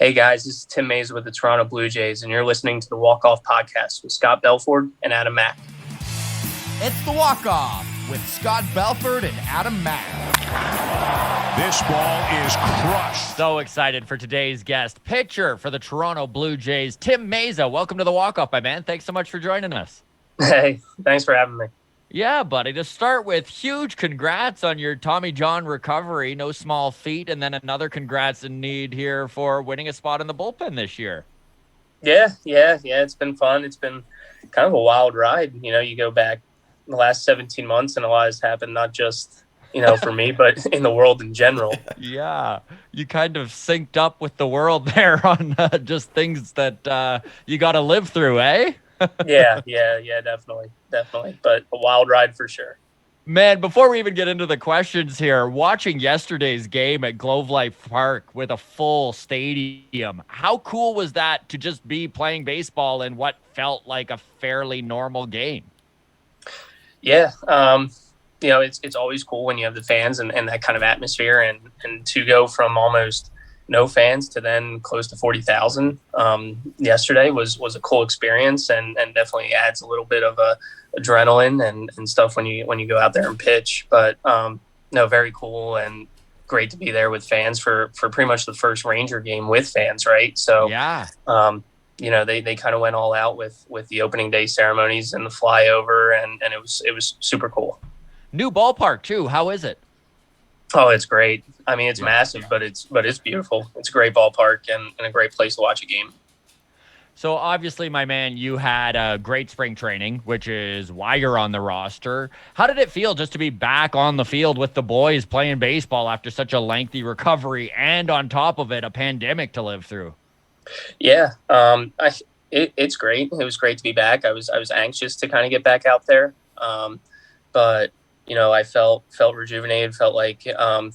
Hey guys, this is Tim Mayza with the Toronto Blue Jays, and you're listening to the Walk Off Podcast with Scott Belford and Adam Mack. It's the Walk Off with Scott Belford and Adam Mack. This ball is crushed. So excited for today's guest, pitcher for the Toronto Blue Jays, Tim Mayza. Welcome to the Walk Off, my man. Thanks so much for joining us. Hey, thanks for having me. Yeah, buddy. To start with, huge congrats on your Tommy John recovery. No small feat. And then another congrats in need here for winning a spot in the bullpen this year. Yeah. It's been fun. It's been kind of a wild ride. You know, you go back the last 17 months and a lot has happened, not just, for me, but in the world in general. Yeah. You kind of synced up with the world there on just things that you got to live through, eh? Yeah, definitely. But a wild ride for sure. Man, before we even get into the questions here, watching yesterday's game at Globe Life Park with a full stadium, how cool was that to just be playing baseball in what felt like a fairly normal game? Yeah, it's always cool when you have the fans and that kind of atmosphere, and to go from almost no fans to then close to 40,000 yesterday was a cool experience, and definitely adds a little bit of adrenaline and stuff when you go out there and pitch. But very cool and great to be there with fans for pretty much the first Ranger game with fans, right? So yeah, they kind of went all out with the opening day ceremonies and the flyover, and it was super cool. New ballpark too. How is it? Oh, it's great. I mean, it's massive, but it's beautiful. It's a great ballpark and a great place to watch a game. So obviously, my man, you had a great spring training, which is why you're on the roster. How did it feel just to be back on the field with the boys playing baseball after such a lengthy recovery and on top of it, a pandemic to live through? Yeah, it's great. It was great to be back. I was anxious to kind of get back out there, but I felt rejuvenated, felt like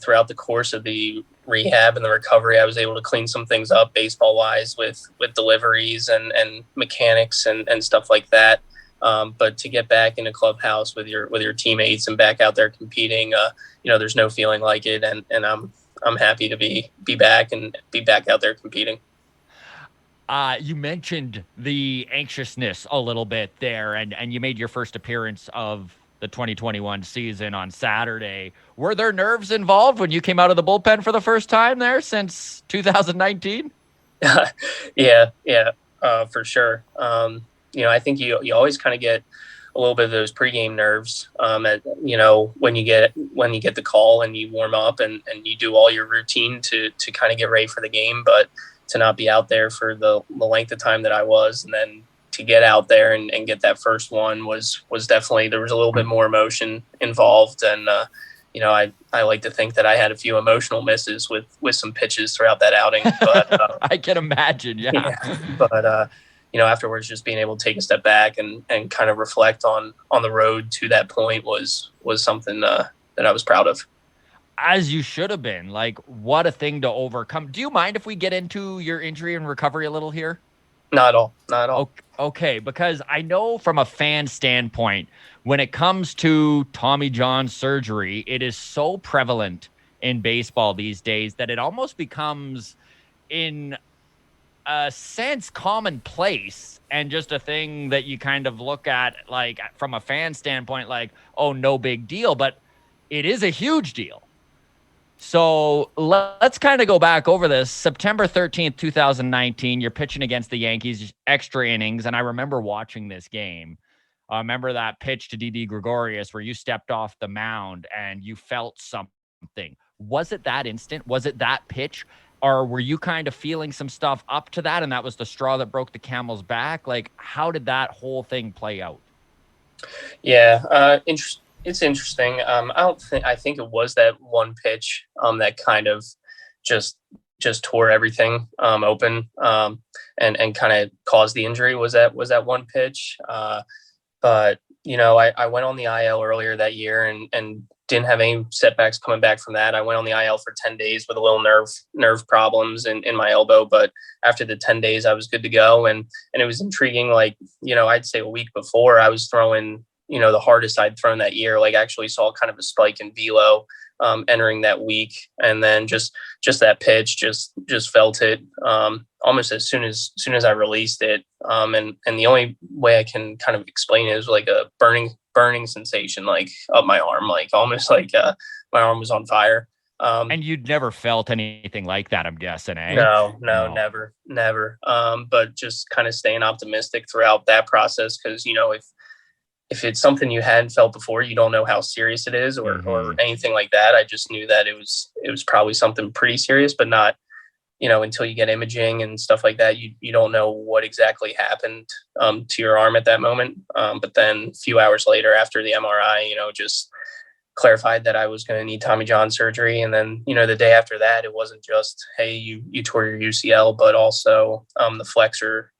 throughout the course of the rehab and the recovery, I was able to clean some things up baseball-wise with deliveries and mechanics and stuff like that. But to get back in a clubhouse with your teammates and back out there competing, there's no feeling like it. And I'm happy to be back and be back out there competing. You mentioned the anxiousness a little bit there, and you made your first appearance of the 2021 season on Saturday. Were there nerves involved when you came out of the bullpen for the first time there since 2019? Yeah, for sure. I think you always kind of get a little bit of those pregame nerves when you get the call and you warm up and you do all your routine to kind of get ready for the game, but to not be out there for the length of time that I was, and then to get out there and get that first one was definitely, there was a little bit more emotion involved. And, I like to think that I had a few emotional misses with some pitches throughout that outing, but I can imagine. Yeah. But, afterwards, just being able to take a step back and kind of reflect on the road to that point was something that I was proud of. As you should have been. Like, what a thing to overcome. Do you mind if we get into your injury and recovery a little here? Not at all. Okay, because I know from a fan standpoint, when it comes to Tommy John surgery, it is so prevalent in baseball these days that it almost becomes, in a sense, commonplace and just a thing that you kind of look at, like, from a fan standpoint, like, oh, no big deal, but it is a huge deal. So let's kind of go back over this. September 13th, 2019, you're pitching against the Yankees, extra innings. And I remember watching this game. I remember that pitch to Didi Gregorius where you stepped off the mound and you felt something. Was it that instant? Was it that pitch? Or were you kind of feeling some stuff up to that and that was the straw that broke the camel's back? Like, how did that whole thing play out? Yeah, it's interesting. I think it was that one pitch that kind of just tore everything open and kind of caused the injury. Was that one pitch? But I went on the IL earlier that year and didn't have any setbacks coming back from that. I went on the IL for 10 days with a little nerve problems in my elbow, but after the 10 days I was good to go. And it was intriguing. Like, I'd say a week before I was throwing, the hardest I'd thrown that year. Like, actually saw kind of a spike in velo entering that week. And then just that pitch, just felt it almost as soon as I released it. And the only way I can kind of explain it is like a burning sensation, like up my arm, like almost like my arm was on fire. And you'd never felt anything like that, I'm guessing, eh? No, never. But just kind of staying optimistic throughout that process, because if it's something you hadn't felt before, you don't know how serious it is or anything like that. I just knew that it was probably something pretty serious, but not, until you get imaging and stuff like that, you don't know what exactly happened to your arm at that moment. But then a few hours later after the MRI, just clarified that I was going to need Tommy John surgery. And then, the day after that, it wasn't just, hey, you tore your UCL, but also the flexor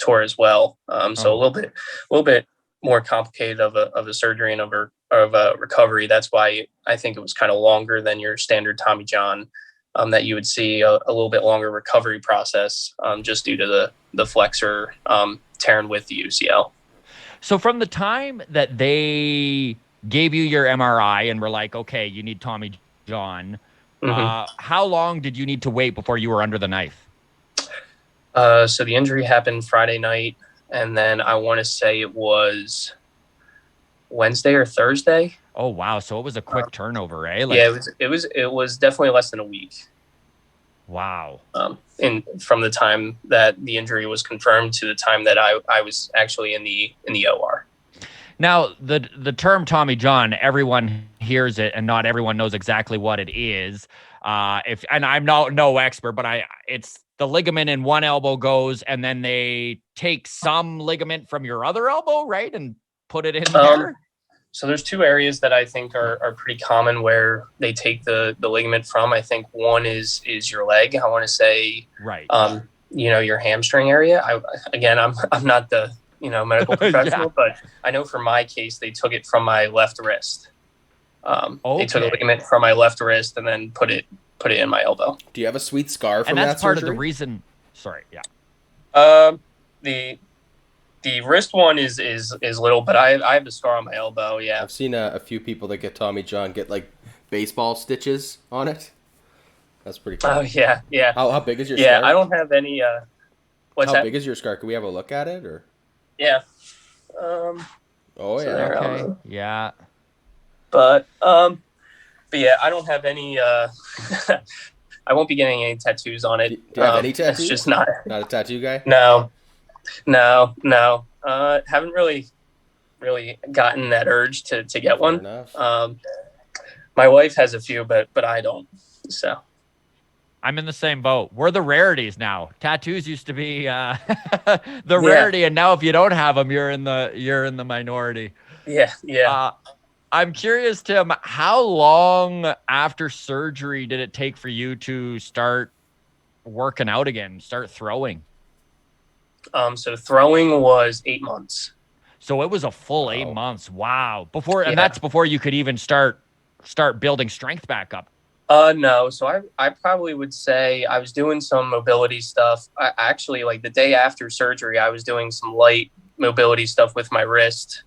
tore as well. So a little bit more complicated of a surgery and of a recovery. That's why I think it was kind of longer than your standard Tommy John, that you would see a little bit longer recovery process, just due to the flexor tearing with the UCL. So from the time that they gave you your MRI and were like, okay, you need Tommy John, how long did you need to wait before you were under the knife? So the injury happened Friday night, and then I want to say it was Wednesday or Thursday. Oh wow! So it was a quick turnover, eh? Yeah, it was definitely less than a week. Wow. From the time that the injury was confirmed to the time that I was actually in the OR. Now, the term Tommy John, everyone hears it, and not everyone knows exactly what it is. And I'm no expert, but it's the ligament in one elbow goes, and then they take some ligament from your other elbow, right, and put it in there. So there's two areas that I think are pretty common where they take the ligament from. I think one is your leg. I want to say, right. Your hamstring area. I'm not the medical professional, but I know for my case, they took it from my left wrist. They took a ligament from my left wrist and then put it in my elbow. Do you have a sweet scar from that surgery? And that's part surgery? of the reason. Sorry, yeah. The wrist one is little, but I have a scar on my elbow. Yeah, I've seen a few people that get Tommy John get like baseball stitches on it. That's pretty cool. Oh yeah. How big is your scar? scar? I don't have any. How big is your scar? Can we have a look at it or? Yeah. Oh so yeah. there, okay. Yeah. But yeah, I don't have any. I won't be getting any tattoos on it. Do you have any tattoos? It's just not a tattoo guy. No. Haven't really gotten that urge to get one. Fair enough. My wife has a few, but I don't. So. I'm in the same boat. We're the rarities now. Tattoos used to be the rarity, and now if you don't have them, you're in the minority. Yeah. I'm curious, Tim, how long after surgery did it take for you to start working out again, start throwing? So throwing was 8 months. So it was a full 8 months. Wow. And that's before you could even start building strength back up. No. So I probably would say I was doing some mobility stuff. I actually, like the day after surgery, I was doing some light mobility stuff with my wrist,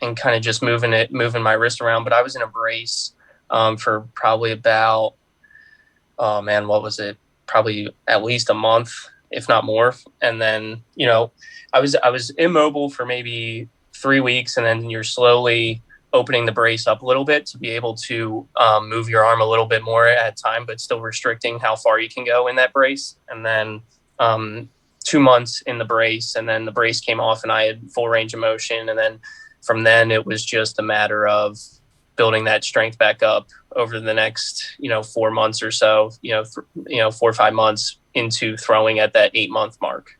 and kind of just moving my wrist around. But I was in a brace, for probably about, what was it? Probably at least a month, if not more. And then, I was immobile for maybe 3 weeks, and then you're slowly opening the brace up a little bit to be able to move your arm a little bit more at a time, but still restricting how far you can go in that brace. And then 2 months in the brace, and then the brace came off and I had full range of motion. And then from then it was just a matter of building that strength back up over the next, 4 months or so, 4 or 5 months into throwing at that 8 month mark.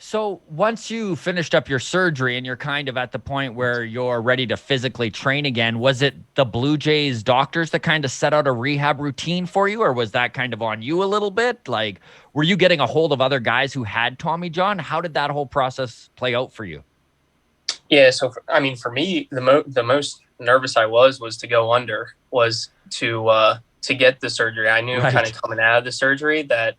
So once you finished up your surgery and you're kind of at the point where you're ready to physically train again, was it the Blue Jays doctors that kind of set out a rehab routine for you, or was that kind of on you a little bit? Like, were you getting a hold of other guys who had Tommy John? How did that whole process play out for you? Yeah. So, for me, the most nervous I was to go under, was to get the surgery. I knew kind of coming out of the surgery that,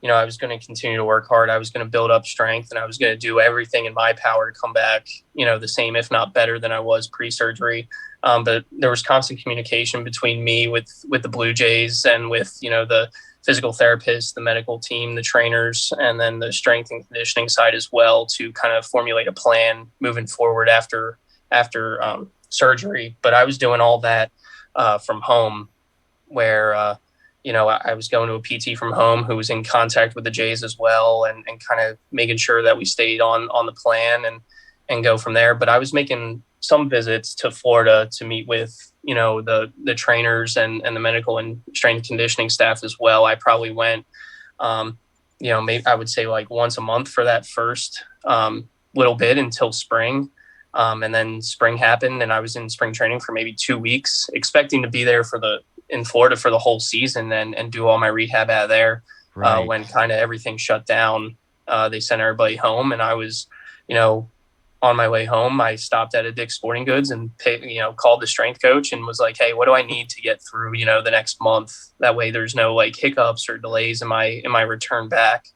I was going to continue to work hard. I was going to build up strength, and I was going to do everything in my power to come back, the same, if not better than I was pre-surgery. But there was constant communication between me with the Blue Jays and with, the physical therapists, the medical team, the trainers, and then the strength and conditioning side as well, to kind of formulate a plan moving forward after surgery. But I was doing all that from home, where I was going to a PT from home who was in contact with the Jays as well, and kind of making sure that we stayed on the plan and go from there. But I was making some visits to Florida to meet with, the trainers and the medical and strength conditioning staff as well. I probably went, maybe I would say like once a month for that first little bit until spring. And then spring happened, and I was in spring training for maybe 2 weeks, expecting to be there in Florida for the whole season and do all my rehab out of there. Right. When kind of everything shut down, they sent everybody home, and I was, on my way home, I stopped at a Dick's Sporting Goods and called the strength coach and was like, "Hey, what do I need to get through, the next month? That way there's no like hiccups or delays in my return back."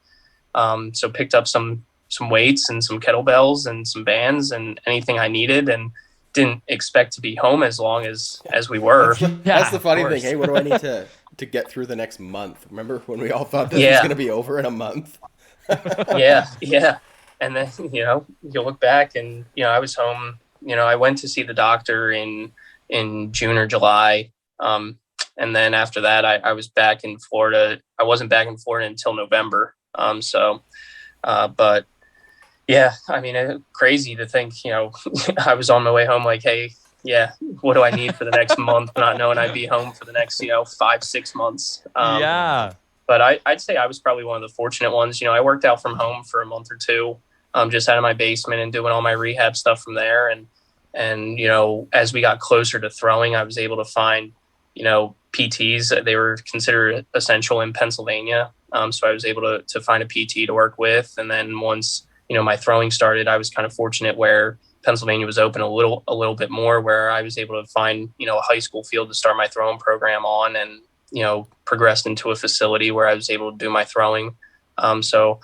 So picked up some weights and some kettlebells and some bands and anything I needed, and didn't expect to be home as long as we were. That's the funny thing. Hey, what do I need to get through the next month? Remember when we all thought this was going to be over in a month? Yeah. And then, you look back and, I was home, I went to see the doctor in June or July. And then after that, I was back in Florida. I wasn't back in Florida until November. But yeah, I mean, crazy to think, I was on my way home like, hey, yeah, what do I need for the next month? Not knowing I'd be home for the next, 5-6 months. But I'd say I was probably one of the fortunate ones. I worked out from home for a month or two, just out of my basement and doing all my rehab stuff from there. And as we got closer to throwing, I was able to find, PTs. They were considered essential in Pennsylvania. So I was able to find a PT to work with. And then once, my throwing started, I was kind of fortunate where Pennsylvania was open a little bit more, where I was able to find, a high school field to start my throwing program on, and, progressed into a facility where I was able to do my throwing. So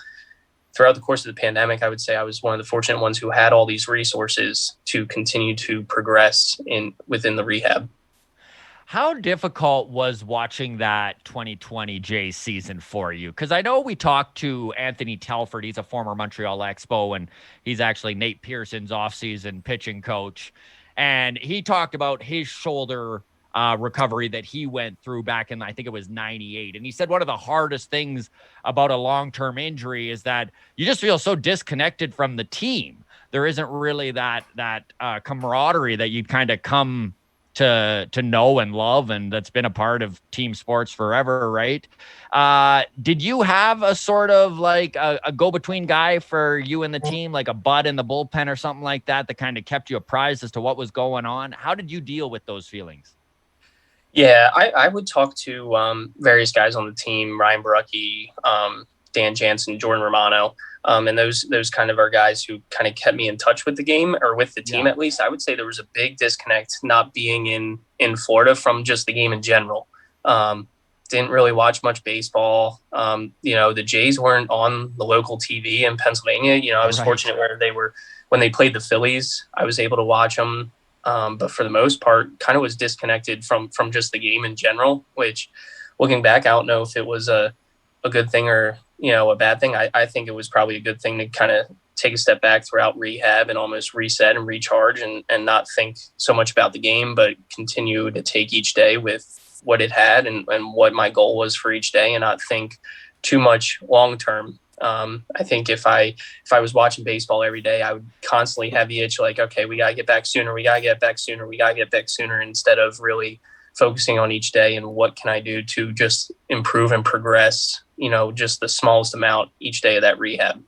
throughout the course of the pandemic, I would say I was one of the fortunate ones who had all these resources to continue to progress within the rehab. How difficult was watching that 2020 Jays season for you? Because I know we talked to Anthony Telford. He's a former Montreal Expo, and he's actually Nate Pearson's offseason pitching coach. And he talked about his shoulder recovery that he went through back in, I think it was 98. And he said one of the hardest things about a long-term injury is that you just feel so disconnected from the team. There isn't really that camaraderie that you'd kind of come to know and love, and that's been a part of team sports forever, right? Did you have a sort of like a go-between guy for you and the team, like a bud in the bullpen or something like that kind of kept you apprised as to what was going on? How did you deal with those feelings? Yeah, I would talk to various guys on the team, Ryan Barucki, Dan Jansen, Jordan Romano, and those kind of are guys who kind of kept me in touch with the game, or with the team at least. I would say there was a big disconnect not being in Florida from just the game in general. Didn't really watch much baseball. The Jays weren't on the local TV in Pennsylvania. I was fortunate where they were when they played the Phillies. I was able to watch them. But for the most part, kind of was disconnected from just the game in general, which, looking back, I don't know if it was a good thing or, a bad thing. I think it was probably a good thing to kind of take a step back throughout rehab and almost reset and recharge and not think so much about the game, but continue to take each day with what it had and what my goal was for each day, and not think too much long term. I think if I was watching baseball every day, I would constantly have the itch like, okay, we got to get back sooner. We got to get back sooner. We got to get back sooner, instead of really focusing on each day and what can I do to just improve and progress, just the smallest amount each day of that rehab.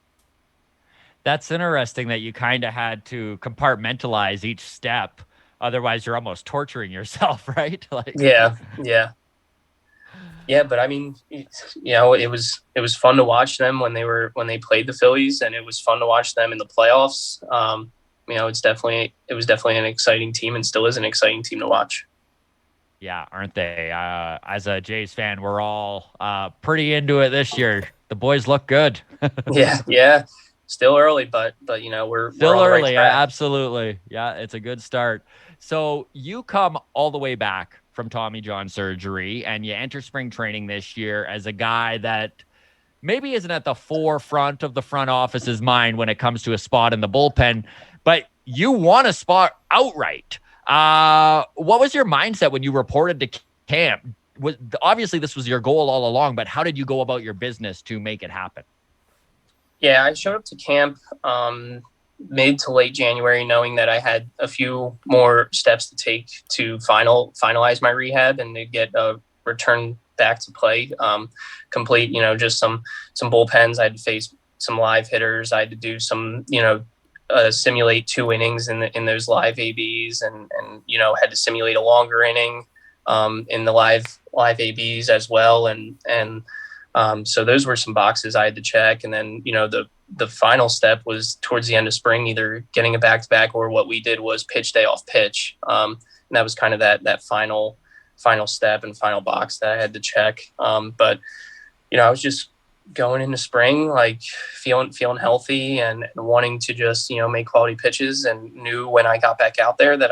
That's interesting that you kind of had to compartmentalize each step. Otherwise you're almost torturing yourself, right? Yeah. Yeah, but I mean, it was fun to watch them when they played the Phillies, and it was fun to watch them in the playoffs. It was definitely an exciting team, and still is an exciting team to watch. Yeah, aren't they? As a Jays fan, we're all pretty into it this year. The boys look good. Yeah. Still early, but we're still on the early. right track. Absolutely. Yeah, it's a good start. So you come all the way back from Tommy John surgery and you enter spring training this year as a guy that maybe isn't at the forefront of the front office's mind when it comes to a spot in the bullpen, but you want a spot outright. What was your mindset when you reported to camp? Obviously this was your goal all along, but how did you go about your business to make it happen? Yeah, I showed up to camp mid to late January, knowing that I had a few more steps to take to finalize my rehab and to get a return back to play, complete, just some bullpens. I had to face some live hitters. I had to do some, simulate 2 innings in those live ABs, and had to simulate a longer inning in the live ABs as well. So those were some boxes I had to check. And then, the final step was towards the end of spring, either getting a back-to-back or what we did was pitch day off pitch. And that was kind of that final step and final box that I had to check. But, I was just going into spring, like feeling healthy and wanting to just, make quality pitches, and knew when I got back out there that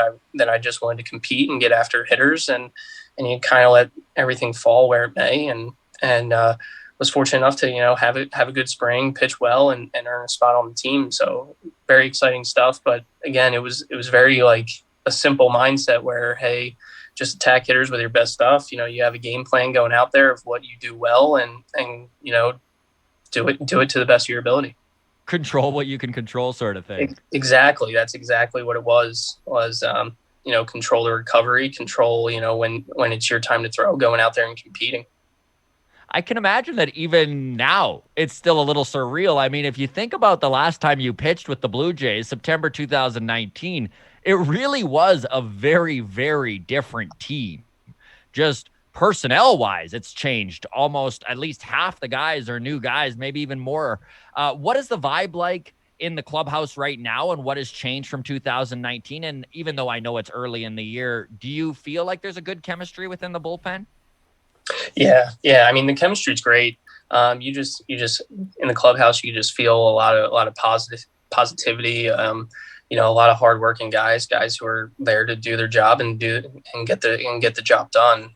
I just wanted to compete and get after hitters, and you kind of let everything fall where it may. And was fortunate enough to, have a good spring, pitch well, and earn a spot on the team. So very exciting stuff. But again, it was very like a simple mindset where, hey, just attack hitters with your best stuff. You have a game plan going out there of what you do well, and do it to the best of your ability. Control what you can control, sort of thing. Exactly. That's exactly what it was, control the recovery, control, when it's your time to throw, going out there and competing. I can imagine that even now it's still a little surreal. I mean, if you think about the last time you pitched with the Blue Jays, September 2019, it really was a very, very different team. Just personnel-wise, it's changed. Almost at least half the guys are new guys, maybe even more. What is the vibe like in the clubhouse right now, and what has changed from 2019? And even though I know it's early in the year, do you feel like there's a good chemistry within the bullpen? Yeah. I mean, the chemistry's great. You just in the clubhouse, you just feel a lot of positivity. A lot of hardworking guys who are there to do their job and get the job done.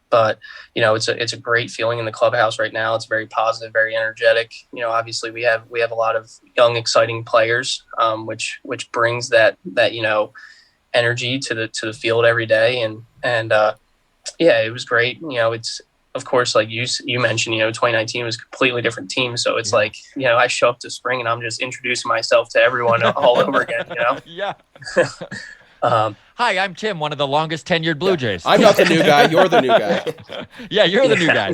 But it's a great feeling in the clubhouse right now. It's very positive, very energetic. Obviously we have a lot of young, exciting players, which brings that energy to the field every day. And yeah, it was great. It's, of course, like you mentioned, 2019 was a completely different team. So it's like, I show up to spring and I'm just introducing myself to everyone all over again, Yeah. Hi, I'm Tim, one of the longest tenured Blue Jays. I'm not the new guy. You're the new guy. Yeah, you're the new guy.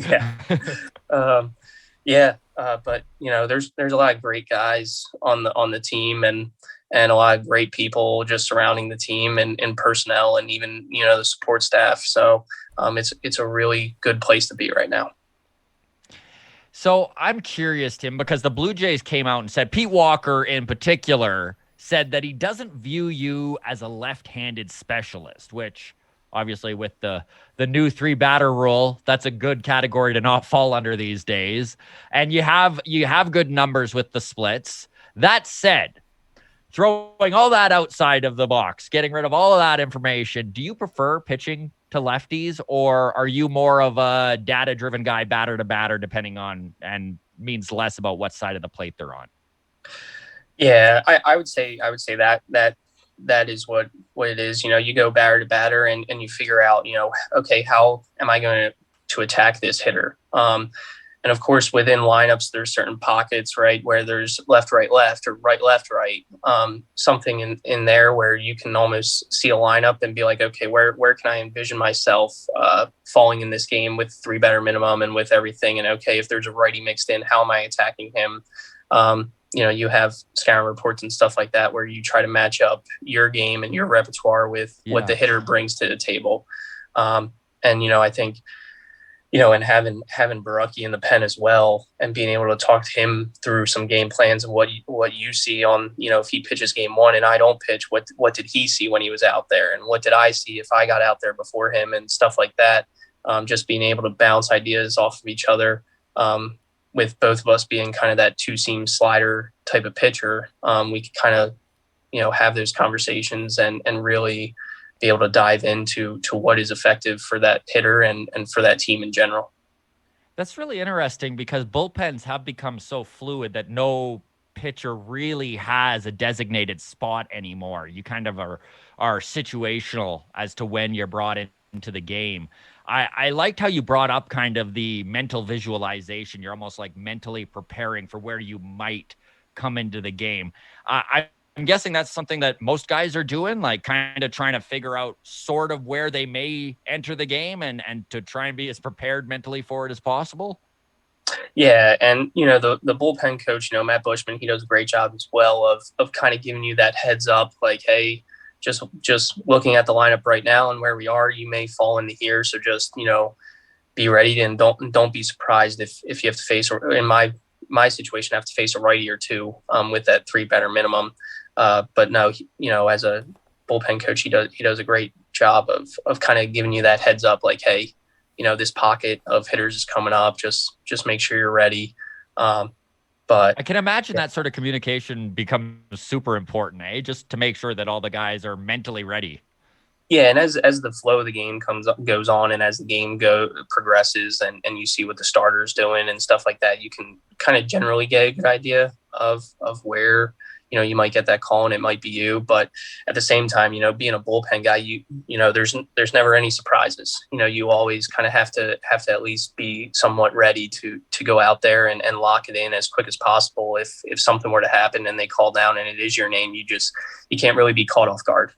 But there's a lot of great guys on the team, and a lot of great people just surrounding the team and personnel, and even the support staff. So it's a really good place to be right now. So I'm curious, Tim, because the Blue Jays came out and said, Pete Walker in particular said that he doesn't view you as a left-handed specialist, which obviously with the new 3-batter rule, that's a good category to not fall under these days. And you have good numbers with the splits. That said, throwing all that outside of the box, getting rid of all of that information, do you prefer pitching to lefties, or are you more of a data-driven guy, batter to batter, depending on, and means less about what side of the plate they're on? Yeah, I would say that is what it is. You go batter to batter and you figure out, okay, how am I going to attack this hitter? And of course, within lineups, there's certain pockets, right, where there's left, right, left, or right, left, right. Something in there where you can almost see a lineup and be like, okay, where can I envision myself falling in this game with 3-batter minimum and with everything? And okay, if there's a righty mixed in, how am I attacking him? You have scouting reports and stuff like that where you try to match up your game and your repertoire with what the hitter brings to the table. And I think, and having Baraki in the pen as well, and being able to talk to him through some game plans and what you see on, if he pitches game 1 and I don't pitch, what did he see when he was out there, and what did I see if I got out there before him, and stuff like that. Just being able to bounce ideas off of each other, with both of us being kind of that 2-seam slider type of pitcher, we could kind of, have those conversations and really, be able to dive into what is effective for that hitter and for that team in general. That's really interesting because bullpens have become so fluid that no pitcher really has a designated spot anymore. You kind of are situational as to when you're brought into the game. I liked how you brought up kind of the mental visualization. You're almost like mentally preparing for where you might come into the game. I'm guessing that's something that most guys are doing, like kind of trying to figure out sort of where they may enter the game and to try and be as prepared mentally for it as possible. Yeah, and the bullpen coach, Matt Bushman, he does a great job as well of kind of giving you that heads up, like, hey, just looking at the lineup right now and where we are, you may fall into here, so just be ready and don't be surprised if you have to face, or in my situation, have to face a righty or two with that 3 batter minimum. But no, as a bullpen coach, he does a great job of kind of giving you that heads up, like, hey, this pocket of hitters is coming up. Just make sure you're ready. But I can imagine that sort of communication becomes super important, just to make sure that all the guys are mentally ready. Yeah, and as the flow of the game goes on, and as the game progresses, and you see what the starter's doing and stuff like that, you can kind of generally get a good idea of where you might get that call, and it might be you. But at the same time, being a bullpen guy, there's never any surprises. You always kind of have to at least be somewhat ready to go out there and lock it in as quick as possible. If something were to happen and they call down and it is your name, you can't really be caught off guard.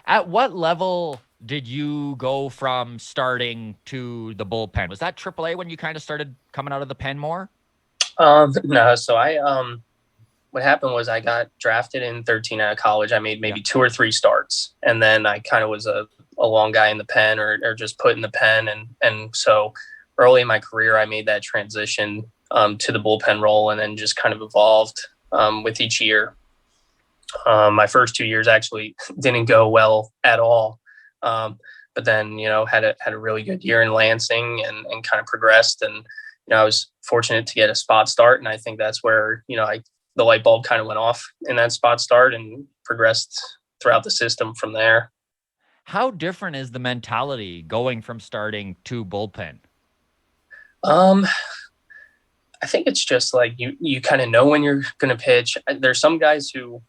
At what level did you go from starting to the bullpen? Was that AAA when you kind of started coming out of the pen more? No. So what happened was I got drafted in 13 out of college. I made maybe 2 or 3 starts, and then I kind of was a long guy in the pen or just put in the pen. And so early in my career, I made that transition to the bullpen role, and then just kind of evolved with each year. My first 2 years actually didn't go well at all. But then, had a really good year in Lansing and kind of progressed. And, I was fortunate to get a spot start. And I think that's where, the light bulb kind of went off in that spot start and progressed throughout the system from there. How different is the mentality going from starting to bullpen? I think it's just like you kind of know when you're going to pitch. There's some guys who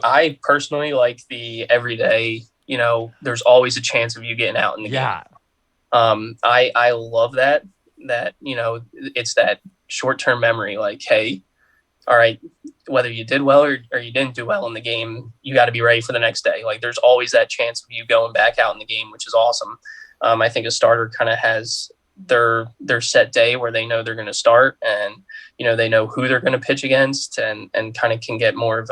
I personally like the everyday, there's always a chance of you getting out in the game. I love that, it's that short-term memory, like, hey, all right, whether you did well or you didn't do well in the game, you got to be ready for the next day. Like, there's always that chance of you going back out in the game, which is awesome. I think a starter kind of has their set day where they know they're going to start, and, they know who they're going to pitch against, and kind of can get more of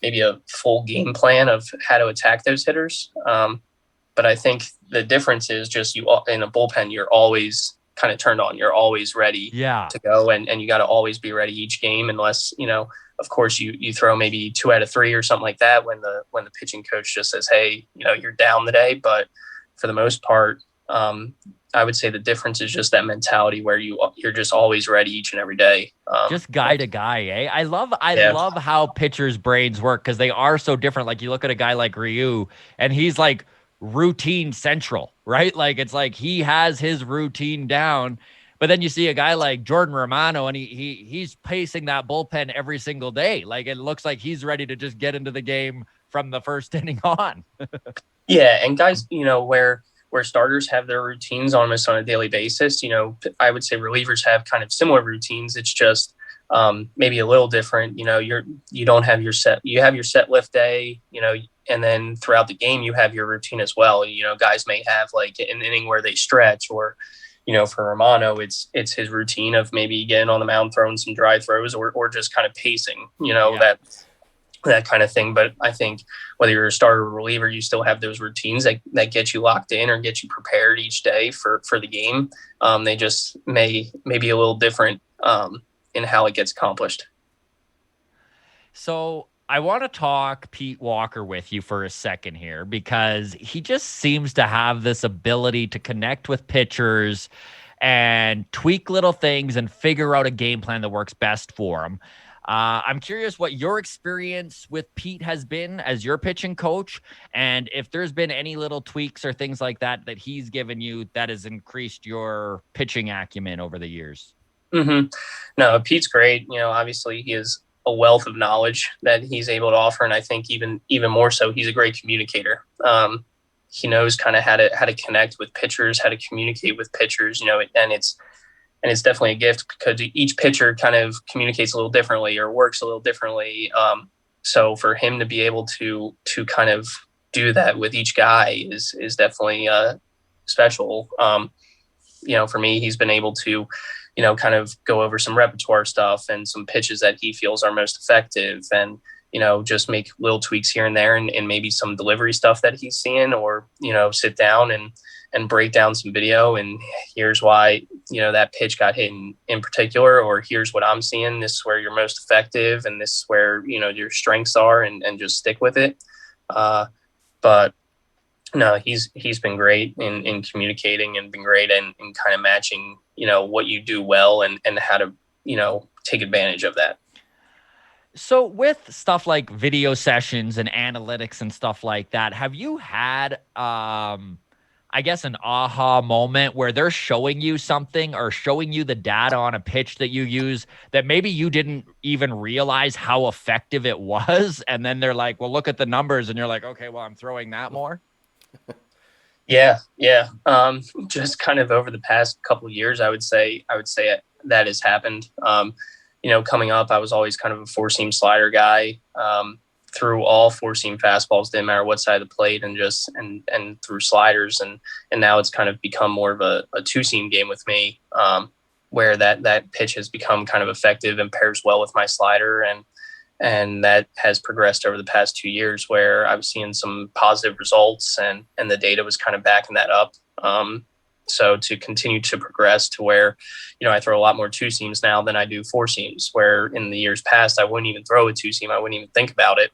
maybe a full game plan of how to attack those hitters. But I think the difference is just you in a bullpen, you're always kind of turned on. You're always ready to go, and you got to always be ready each game, unless, of course, you throw maybe 2 out of 3 or something like that when the pitching coach just says, hey, you're down today. But for the most part, I would say the difference is just that mentality where you're just always ready each and every day. Just guy to guy, I love how pitchers' brains work, because they are so different. Like, you look at a guy like Ryu, and he's like routine central, right? Like, it's like he has his routine down. But then you see a guy like Jordan Romano, and he's pacing that bullpen every single day. Like, it looks like he's ready to just get into the game from the first inning on. Yeah, and guys, where starters have their routines almost on a daily basis, I would say relievers have kind of similar routines. It's just maybe a little different. You don't have your set. You have your set lift day, and then throughout the game you have your routine as well. Guys may have like an inning where they stretch, or for Romano, it's his routine of maybe getting on the mound, throwing some dry throws, or just kind of pacing. That kind of thing. But I think whether you're a starter or reliever, you still have those routines that get you locked in or get you prepared each day for the game. They just may be a little different in how it gets accomplished. So I want to talk Pete Walker with you for a second here, because he just seems to have this ability to connect with pitchers and tweak little things and figure out a game plan that works best for him. I'm curious what your experience with Pete has been as your pitching coach, and if there's been any little tweaks or things like that that he's given you that has increased your pitching acumen over the years. Mm-hmm. No, Pete's great. Obviously he has a wealth of knowledge that he's able to offer, and I think even more so, he's a great communicator. He knows kind of how to connect with pitchers, how to communicate with pitchers. And it's definitely a gift because each pitcher kind of communicates a little differently or works a little differently. So for him to be able to kind of do that with each guy is definitely special. For me, he's been able to, kind of go over some repertoire stuff and some pitches that he feels are most effective, and just make little tweaks here and there, and maybe some delivery stuff that he's seeing, or sit down and break down some video, and here's why that pitch got hit in particular, or here's what I'm seeing, this is where you're most effective, and this is where your strengths are, and just stick with it. But no, he's been great in communicating, and been great in kind of matching what you do well, and how to take advantage of that. So with stuff like video sessions and analytics and stuff like that, have you had I guess an aha moment where they're showing you something or showing you the data on a pitch that you use that maybe you didn't even realize how effective it was, and then they're like, well, look at the numbers, and you're like, okay, well, I'm throwing that more? Yeah. Just kind of over the past couple of years, I would say that has happened. Coming up, I was always kind of a four-seam slider guy. Through all four-seam fastballs, didn't matter what side of the plate, and through sliders, and now it's kind of become more of a two-seam game with me, where that pitch has become kind of effective and pairs well with my slider, and that has progressed over the past 2 years, where I was seeing some positive results, and the data was kind of backing that up. So to continue to progress to where, I throw a lot more two seams now than I do four seams, where in the years past, I wouldn't even throw a two seam. I wouldn't even think about it.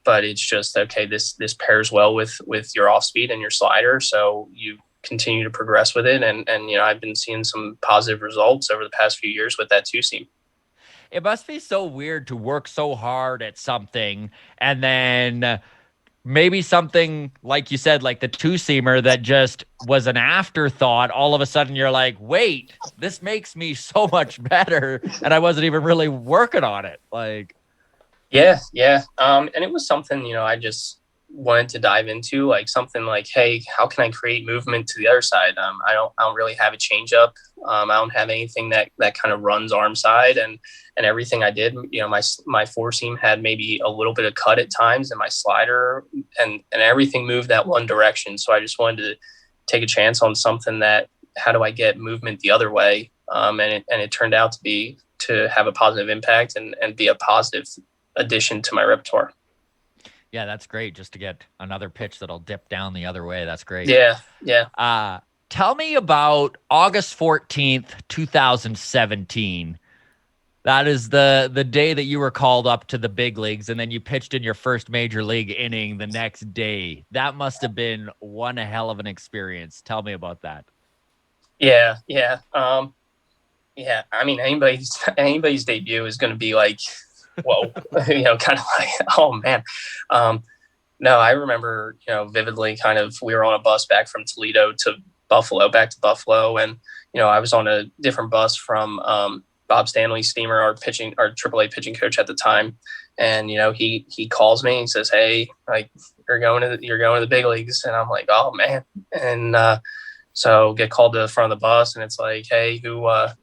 But it's just, okay, this pairs well with your off speed and your slider. So you continue to progress with it. And I've been seeing some positive results over the past few years with that two seam. It must be so weird to work so hard at something and then maybe something like you said, like the two-seamer that just was an afterthought. All of a sudden you're like, wait, this makes me so much better. And I wasn't even really working on it. Like, yeah. And it was something, I just wanted to dive into, like something like, hey, how can I create movement to the other side? I don't really have a change up. I don't have anything that kind of runs arm side, and everything I did, my four seam had maybe a little bit of cut at times, and my slider and everything moved that one direction. So I just wanted to take a chance on something that, how do I get movement the other way? And it turned out to have a positive impact and be a positive addition to my repertoire. Yeah, that's great. Just to get another pitch that'll dip down the other way. That's great. Yeah. Tell me about August 14th, 2017. That is the day that you were called up to the big leagues, and then you pitched in your first major league inning the next day. That must have been one hell of an experience. Tell me about that. Yeah. I mean, anybody's debut is going to be like, whoa, kind of like, oh man. No, I remember, vividly, kind of, we were on a bus back from Toledo to back to Buffalo. And, I was on a different bus from, Bob Stanley's steamer, our AAA pitching coach at the time. And, he calls me and says, hey, like, you're going to the big leagues. And I'm like, oh man. And, so get called to the front of the bus, and it's like, hey, who, I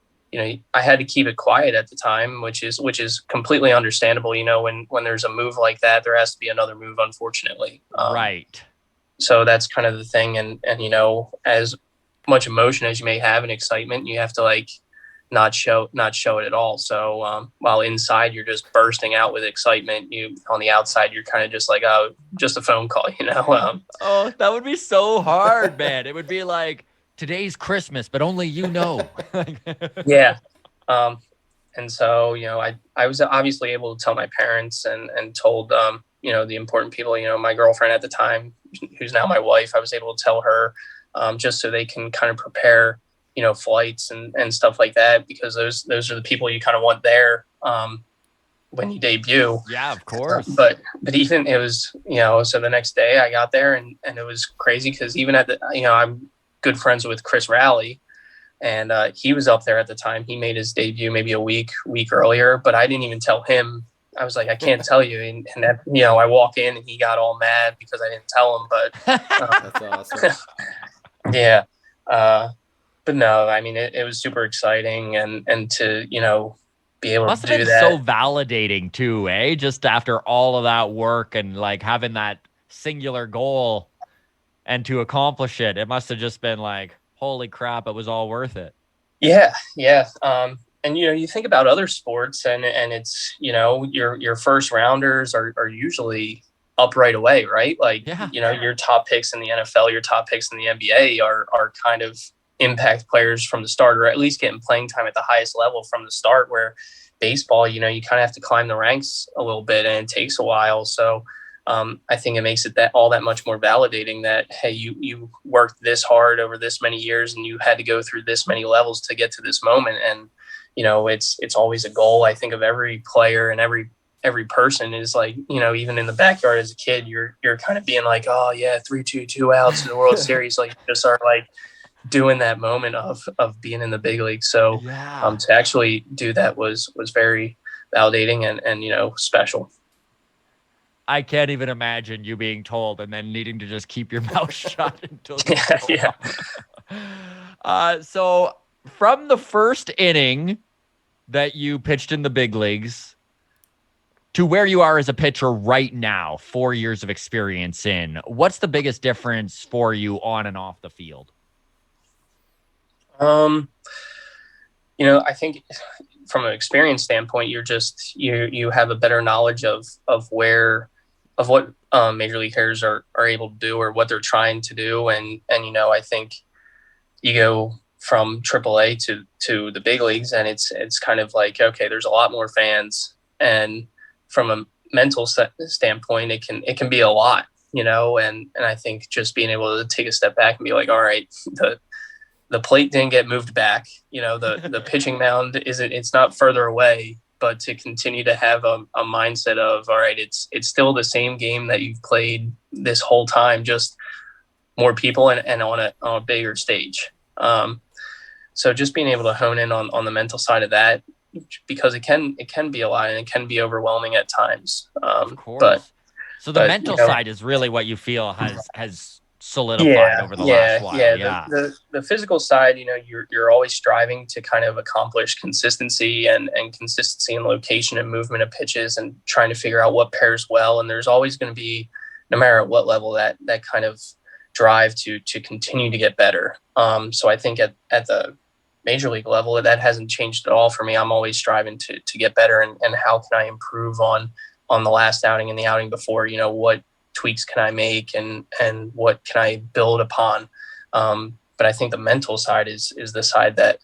had to keep it quiet at the time, which is completely understandable. When there's a move like that, there has to be another move, unfortunately. Right. So that's kind of the thing. And, as much emotion as you may have and excitement, you have to like not show it at all. So, while inside you're just bursting out with excitement, on the outside, you're kind of just like, oh, just a phone call, Oh, that would be so hard, man. It would be like, today's Christmas, but only Yeah. And so, I was obviously able to tell my parents and told, the important people, my girlfriend at the time, who's now my wife, I was able to tell her, just so they can kind of prepare, flights and stuff like that, because those are the people you kind of want there. when you debut. Yeah, of course. But even it was, so the next day I got there and it was crazy because even at the, I'm good friends with Chris Rowley, and he was up there at the time. He made his debut maybe a week earlier, but I didn't even tell him. I was like, I can't tell you. And that, I walk in and he got all mad because I didn't tell him, but That's awesome. yeah. But no, I mean, it was super exciting and to, be able Must to have do been that. so validating too, eh? Just after all of that work and like having that singular goal and to accomplish it, it must have just been like, holy crap, it was all worth it. Yeah. Yeah. And, you think about other sports and it's, your first rounders are usually up right away, right? Like, Yeah. Your top picks in the NFL, your top picks in the NBA are kind of impact players from the start, or at least getting playing time at the highest level from the start, where baseball, you kind of have to climb the ranks a little bit and it takes a while. So I think it makes it all that much more validating that, hey, you worked this hard over this many years and you had to go through this many levels to get to this moment. And, it's always a goal, I think, of every player and every person is like, even in the backyard as a kid, you're kind of being like, oh yeah, 3-2 outs in the World Series. Like, you just are like doing that moment of being in the big league. So Yeah. to actually do that was very validating and special. I can't even imagine you being told and then needing to just keep your mouth shut until Yeah. So from the first inning that you pitched in the big leagues to where you are as a pitcher right now, 4 years of experience in, what's the biggest difference for you on and off the field? I think from an experience standpoint, you have a better knowledge of what major league hitters are able to do or what they're trying to do. And I think you go from AAA to the big leagues and it's kind of like, okay, there's a lot more fans, and from a mental standpoint, it can be a lot, and I think just being able to take a step back and be like, all right, the plate didn't get moved back, the pitching mound it's not further away, but to continue to have a mindset of, all right, it's still the same game that you've played this whole time, just more people and on a bigger stage. So just being able to hone in on the mental side of that, because it can be a lot and it can be overwhelming at times. Of course. But so the mental side is really what you feel has solidified over the last while. Yeah. The physical side, you're always striving to kind of accomplish consistency and consistency in location and movement of pitches and trying to figure out what pairs well. And there's always going to be, no matter at what level, that kind of drive to continue to get better. So I think at the major league level, that hasn't changed at all for me. I'm always striving to get better and how can I improve on the last outing and the outing before, what tweaks can I make and what can I build upon. But I think the mental side is the side that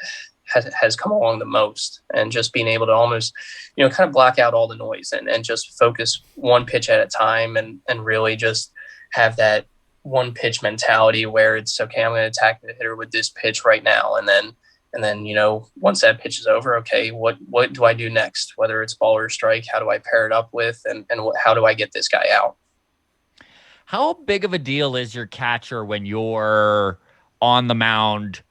has come along the most, and just being able to almost, kind of block out all the noise and just focus one pitch at a time and really just have that one pitch mentality where it's okay, I'm going to attack the hitter with this pitch right now. And then, once that pitch is over, okay, what do I do next? Whether it's ball or strike, how do I pair it up with, and how do I get this guy out? How big of a deal is your catcher when you're on the mound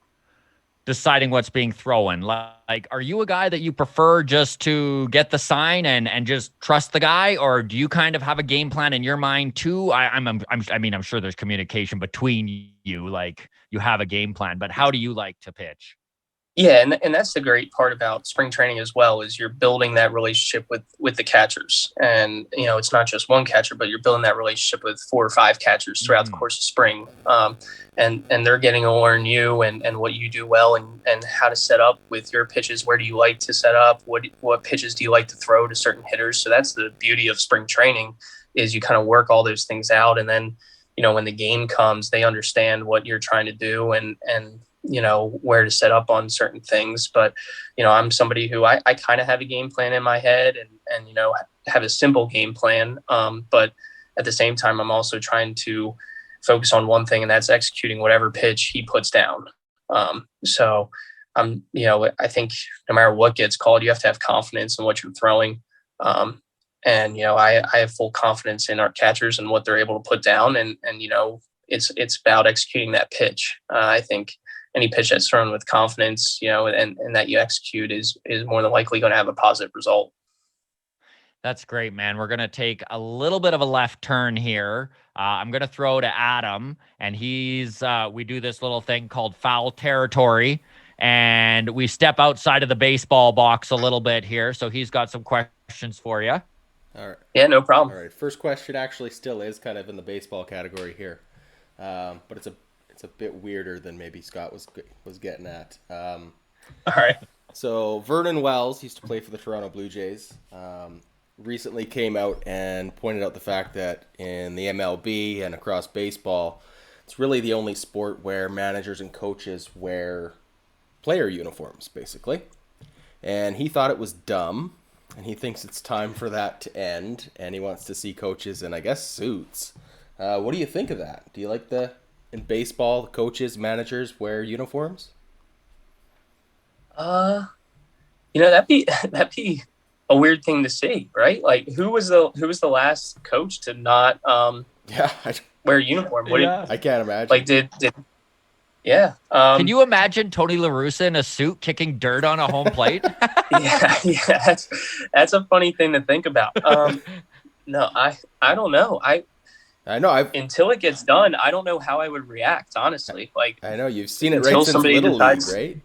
deciding what's being thrown? Like, are you a guy that you prefer just to get the sign and just trust the guy, or do you kind of have a game plan in your mind too? I'm sure there's communication between you, like you have a game plan, but how do you like to pitch? Yeah, and that's the great part about spring training as well, is you're building that relationship with the catchers. And, it's not just one catcher, but you're building that relationship with 4 or 5 catchers throughout the course of spring. And they're getting to learn you and what you do well and how to set up with your pitches. Where do you like to set up? What pitches do you like to throw to certain hitters? So that's the beauty of spring training, is you kind of work all those things out. And then, when the game comes, they understand what you're trying to do and where to set up on certain things. But, I'm somebody who I kind of have a game plan in my head and have a simple game plan. But at the same time, I'm also trying to focus on one thing, and that's executing whatever pitch he puts down. So I think no matter what gets called, you have to have confidence in what you're throwing. And I have full confidence in our catchers and what they're able to put down, and it's about executing that pitch. I think any pitch that's thrown with confidence, and that you execute is more than likely going to have a positive result. That's great, man. We're going to take a little bit of a left turn here. I'm going to throw to Adam, and we do this little thing called foul territory, and we step outside of the baseball box a little bit here. So he's got some questions for you. All right. Yeah, no problem. All right. First question actually still is kind of in the baseball category here, but it's a bit weirder than maybe Scott was getting at. All right. So Vernon Wells used to play for the Toronto Blue Jays. Recently came out and pointed out the fact that in the MLB and across baseball, it's really the only sport where managers and coaches wear player uniforms, basically. And he thought it was dumb, and he thinks it's time for that to end, and he wants to see coaches in, I guess, suits. What do you think of that? Do you like in baseball, the coaches, managers wear uniforms? That'd be a weird thing to see, right? Like, who was the last coach to not wear a uniform? I can't imagine. Like, yeah. Can you imagine Tony La Russa in a suit kicking dirt on a home plate? yeah, that's a funny thing to think about. No, I don't know. I know until it gets done, I don't know how I would react, honestly. Like, I know you've seen it right since Little League, right?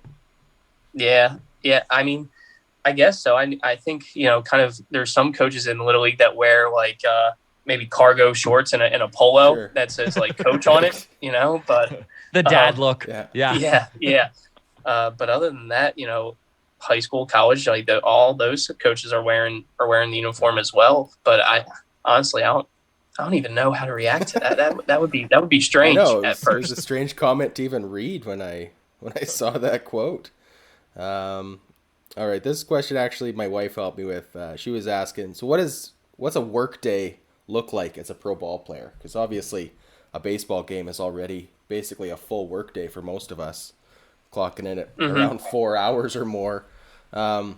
Yeah. I mean, I guess so. I think, kind of there's some coaches in Little League that wear like maybe cargo shorts and a polo that says like coach on it, but the dad look. Yeah. But other than that, high school, college, like all those coaches are wearing the uniform as well. But I honestly, I don't even know how to react to that. That would be strange at first. It was a strange comment to even read when I saw that quote. All right, this question actually my wife helped me with. She was asking, so what's a work day look like as a pro ball player? Because obviously a baseball game is already basically a full work day for most of us, clocking in at around 4 hours or more. How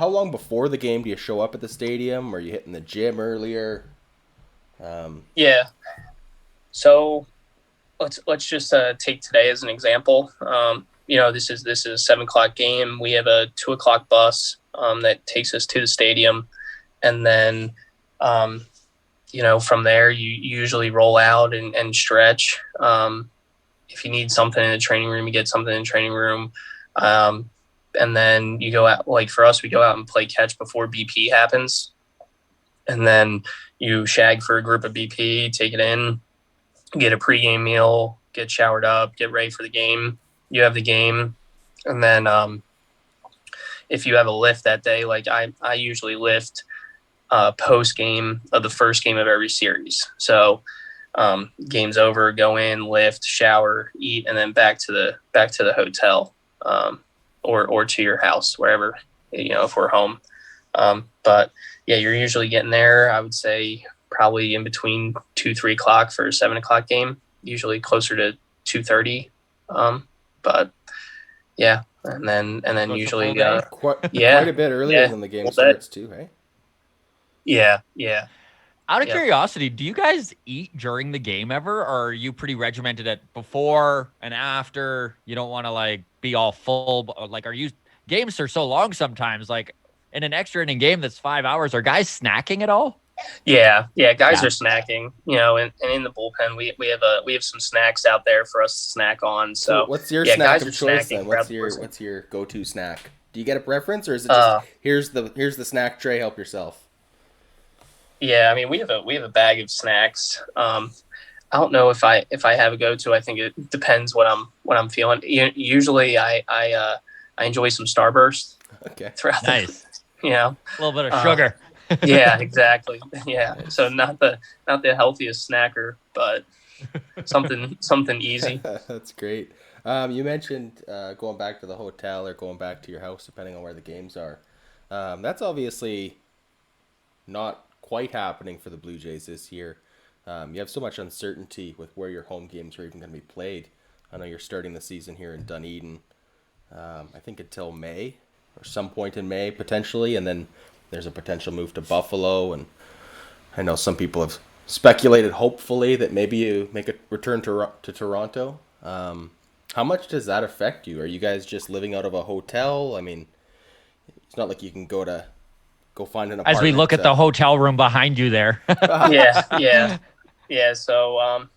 long before the game do you show up at the stadium? Are you hitting the gym earlier? Yeah. So let's just take today as an example. This is a 7:00 game. We have a 2:00 bus that takes us to the stadium, and then from there you usually roll out and stretch. If you need something in the training room, you get something in the training room, and then you go out. Like for us, we go out and play catch before BP happens, and then you shag for a group of BP, take it in, get a pregame meal, get showered up, get ready for the game. You have the game, and then if you have a lift that day, like I usually lift post game of the first game of every series. So game's over, go in, lift, shower, eat, and then back to the hotel or to your house, wherever, if we're home. But yeah, you're usually getting there, I would say probably in between 2-3 o'clock for a 7 o'clock game, usually closer to 2:30. But yeah, and then usually quite a bit earlier than the game starts too, hey? Yeah. Out of curiosity, do you guys eat during the game ever, or are you pretty regimented at before and after? You don't want to like be all full. Like, games are so long sometimes. Like in an extra inning game that's 5 hours, are guys snacking at all? Yeah. Guys are snacking. And in the bullpen, we have some snacks out there for us to snack on. So what's your snack of choice then? What's your go-to snack? Do you get a preference, or is it just here's the snack tray, help yourself? Yeah, I mean we have a bag of snacks. I don't know if I have a go-to. I think it depends what I'm feeling. Usually I enjoy some Starburst. Okay. Throughout nice. A little bit of sugar. Yeah, exactly. Yeah. So not the healthiest snacker, but something easy. That's great. You mentioned going back to the hotel or going back to your house, depending on where the games are. That's obviously not quite happening for the Blue Jays this year. You have so much uncertainty with where your home games are even going to be played. I know you're starting the season here in Dunedin, I think until May or some point in May potentially, and then there's a potential move to Buffalo, and I know some people have speculated, hopefully, that maybe you make a return to Toronto. How much does that affect you? Are you guys just living out of a hotel? I mean, it's not like you can go find an As we apartment. look at the hotel room behind you there. Yeah. So,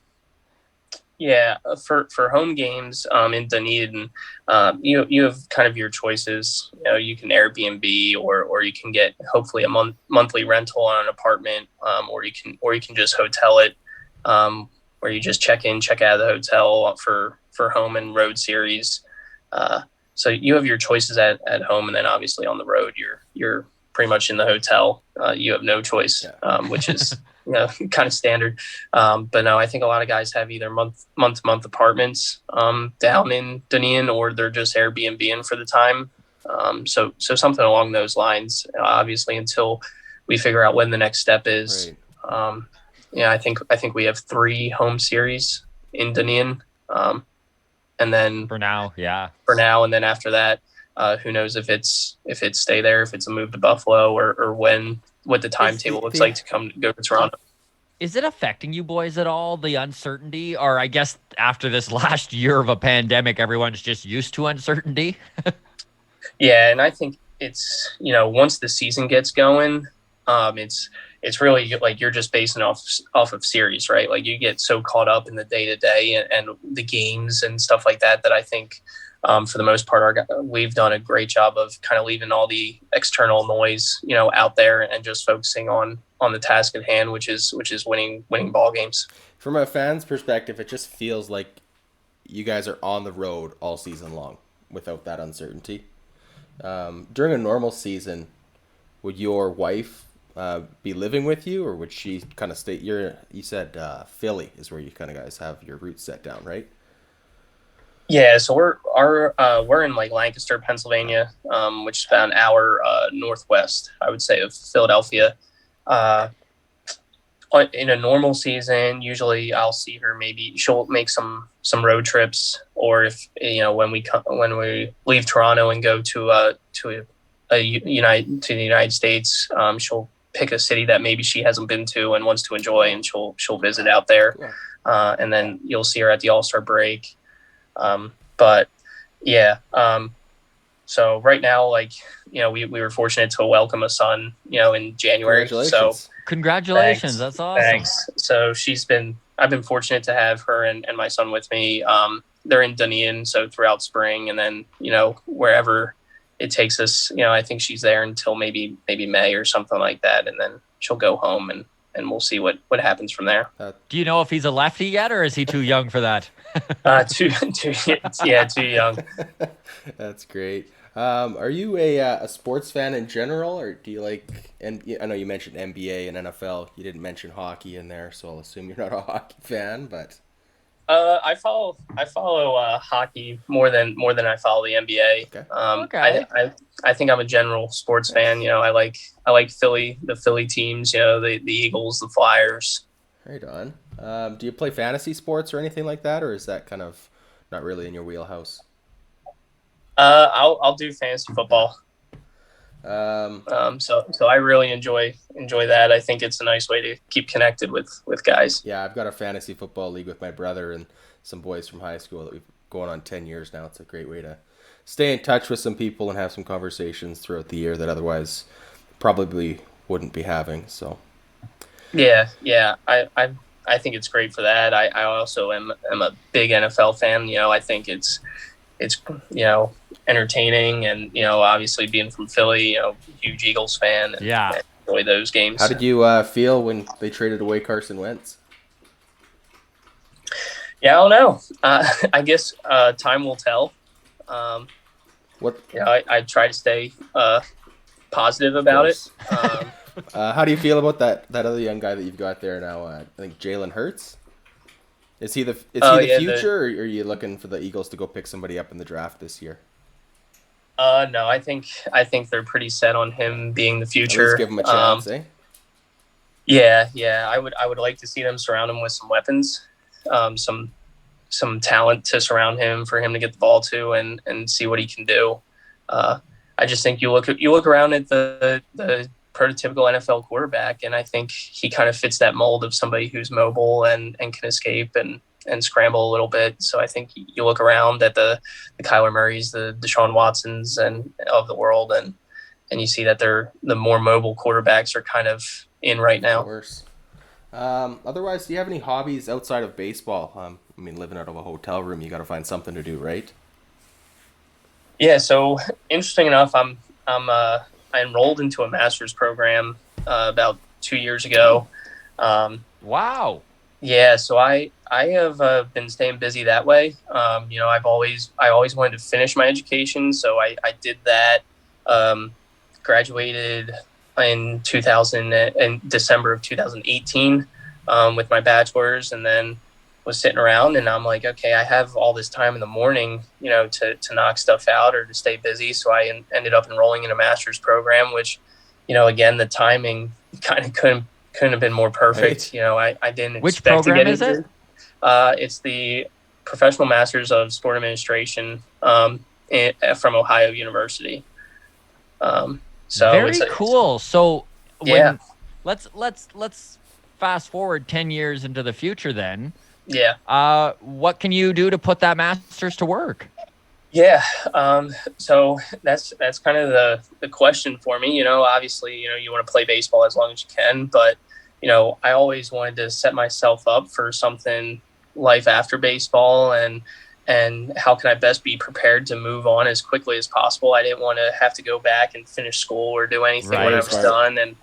yeah, for home games in Dunedin, you have kind of your choices. You know, you can Airbnb or you can get hopefully a monthly rental on an apartment, or you can just hotel it, where you just check in, check out of the hotel for home and road series. So you have your choices at home, and then obviously on the road, you're pretty much in the hotel. You have no choice, which is kind of standard. But no, I think a lot of guys have either month to month apartments down in Dunedin, or they're just Airbnb-ing for the time. So something along those lines. Obviously, until we figure out when the next step is. Right. I think we have 3 home series in Dunedin, and then For now, yeah. and then after that, who knows if it's stay there, if it's a move to Buffalo, or what the timetable looks like to go to Toronto. Is it affecting you boys at all, the uncertainty? Or I guess after this last year of a pandemic, everyone's just used to uncertainty? Yeah, and I think it's, once the season gets going, it's really like you're just basing off of series, right? Like you get so caught up in the day to day and the games and stuff like that I think for the most part we've done a great job of kind of leaving all the external noise out there and just focusing on the task at hand, which is winning ball games. From a fan's perspective, it just feels like you guys are on the road all season long without that uncertainty. During a normal season, would your wife be living with you, or would she kind of stay? You said Philly is where you kind of guys have your roots set down, right? Yeah, so we're in like Lancaster, Pennsylvania, which is about an hour northwest, I would say, of Philadelphia. In a normal season, usually I'll see her. Maybe she'll make some road trips, or if when we leave Toronto and go to the United States, she'll pick a city that maybe she hasn't been to and wants to enjoy, and she'll visit out there. And then you'll see her at the All-Star break. But yeah, so right now, like, we were fortunate to welcome a son, in January. So congratulations. Thanks. That's awesome. Thanks. So I've been fortunate to have her and my son with me. They're in Dunedin, so throughout spring, and then, wherever it takes us, I think she's there until maybe May or something like that. And then she'll go home and we'll see what happens from there. Do you know if he's a lefty yet, or is he too young for that? Too young. That's great. Are you a sports fan in general, or do you like? And I know you mentioned NBA and NFL. You didn't mention hockey in there, so I'll assume you're not a hockey fan. But I follow hockey more than I follow the NBA. Okay. Okay. I think I'm a general sports fan. I like the Philly teams. The Eagles, the Flyers. Right on. Do you play fantasy sports or anything like that, or is that kind of not really in your wheelhouse? I'll do fantasy football. So I really enjoy that. I think it's a nice way to keep connected with guys. Yeah, I've got a fantasy football league with my brother and some boys from high school that we've going on 10 years now. It's a great way to stay in touch with some people and have some conversations throughout the year that otherwise probably wouldn't be having. So yeah, I think it's great for that. I also am a big NFL fan. I think it's entertaining, and obviously being from Philly, huge Eagles fan, and enjoy those games. How did you feel when they traded away Carson Wentz? Yeah, I don't know. I guess time will tell. I try to stay positive about it. How do you feel about that other young guy that you've got there now? I think Jalen Hurts. Is he the future, or are you looking for the Eagles to go pick somebody up in the draft this year? No, I think they're pretty set on him being the future. Let's give him a chance, eh? Yeah. I would like to see them surround him with some weapons, some talent to surround him for him to get the ball to and see what he can do. I just think you look around at the prototypical NFL quarterback. And I think he kind of fits that mold of somebody who's mobile and can escape and scramble a little bit. So I think you look around at the Kyler Murrays, the Deshaun Watsons and of the world, and you see that the more mobile quarterbacks are kind of in right now. Of course. Otherwise, do you have any hobbies outside of baseball? I mean, living out of a hotel room, you got to find something to do, right? Yeah. So interesting enough, I enrolled into a master's program about 2 years ago. Wow. Yeah, so I have been staying busy that way. I always wanted to finish my education, so I did that. Graduated in December of 2018 with my bachelor's, and then was sitting around, and I'm like, okay, I have all this time in the morning, to knock stuff out or to stay busy. So I ended up enrolling in a master's program, which, again, the timing kind of couldn't have been more perfect. Right. I didn't Which expect to program get is into it? It's the Professional Masters of Sport Administration from Ohio University. So Very cool. So yeah, let's fast forward 10 years into the future then. yeah. What can you do to put that master's to work? Yeah. So that's kind of the question for me. Obviously, you want to play baseball as long as you can, but I always wanted to set myself up for something life after baseball, and how can I best be prepared to move on as quickly as possible. I didn't want to have to go back and finish school or do anything when I Right. was done.